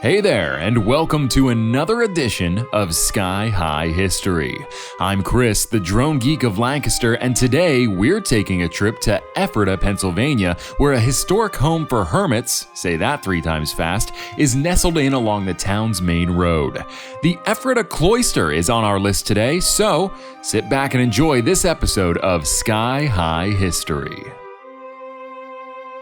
Hey there, and welcome to another edition of Sky High History. I'm Chris, the drone geek of Lancaster, and today we're taking a trip to Ephrata, Pennsylvania, where a historic home for hermits, say that 3 times fast, is nestled in along the town's main road. The Ephrata Cloister is on our list today, so sit back and enjoy this episode of Sky High History.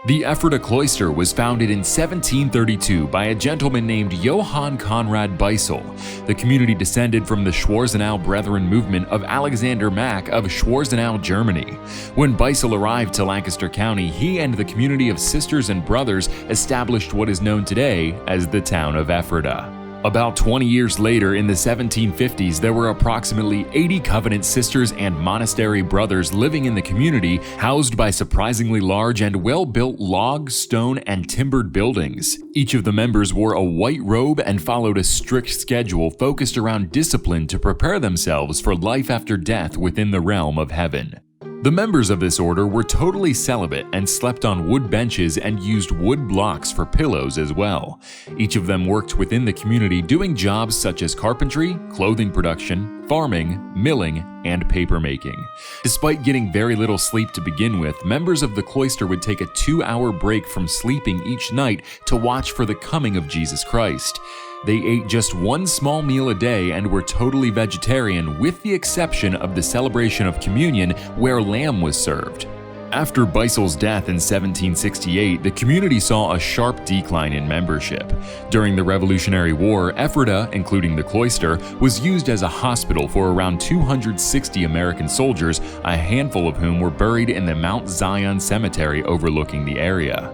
The Ephrata Cloister was founded in 1732 by a gentleman named Johann Conrad Beisel. The community descended from the Schwarzenau Brethren movement of Alexander Mack of Schwarzenau, Germany. When Beisel arrived to Lancaster County, he and the community of sisters and brothers established what is known today as the town of Ephrata. About 20 years later, in the 1750s, there were approximately 80 Covenant sisters and monastery brothers living in the community, housed by surprisingly large and well-built log, stone, and timbered buildings. Each of the members wore a white robe and followed a strict schedule focused around discipline to prepare themselves for life after death within the realm of heaven. The members of this order were totally celibate and slept on wood benches and used wood blocks for pillows as well. Each of them worked within the community doing jobs such as carpentry, clothing production, farming, milling, and papermaking. Despite getting very little sleep to begin with, members of the cloister would take a 2-hour break from sleeping each night to watch for the coming of Jesus Christ. They ate just one small meal a day and were totally vegetarian, with the exception of the celebration of communion, where lamb was served. After Beisel's death in 1768, the community saw a sharp decline in membership. During the Revolutionary War, Ephrata, including the cloister, was used as a hospital for around 260 American soldiers, a handful of whom were buried in the Mount Zion Cemetery overlooking the area.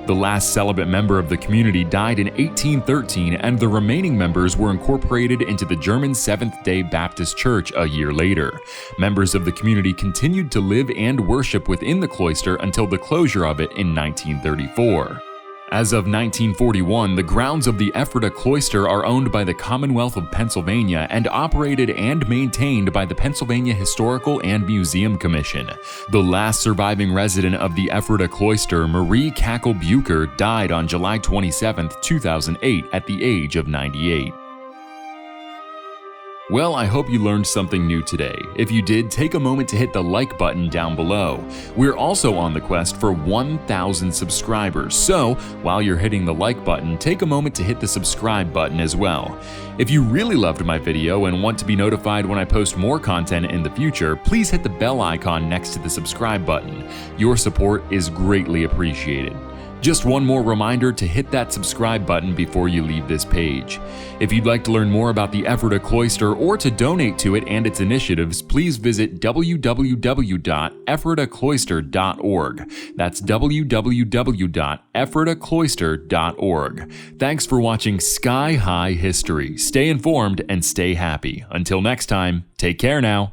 The last celibate member of the community died in 1813, and the remaining members were incorporated into the German Seventh-day Baptist Church a year later. Members of the community continued to live and worship within the cloister until the closure of it in 1934. As of 1941, the grounds of the Ephrata Cloister are owned by the Commonwealth of Pennsylvania and operated and maintained by the Pennsylvania Historical and Museum Commission. The last surviving resident of the Ephrata Cloister, Marie Cackle Bucher, died on July 27, 2008 at the age of 98. Well, I hope you learned something new today. If you did, take a moment to hit the like button down below. We're also on the quest for 1,000 subscribers, so while you're hitting the like button, take a moment to hit the subscribe button as well. If you really loved my video and want to be notified when I post more content in the future, please hit the bell icon next to the subscribe button. Your support is greatly appreciated. Just one more reminder to hit that subscribe button before you leave this page. If you'd like to learn more about the Ephrata Cloister or to donate to it and its initiatives, please visit www.ephratacloister.org. That's www.ephratacloister.org. Thanks for watching Sky High History. Stay informed and stay happy. Until next time, take care now.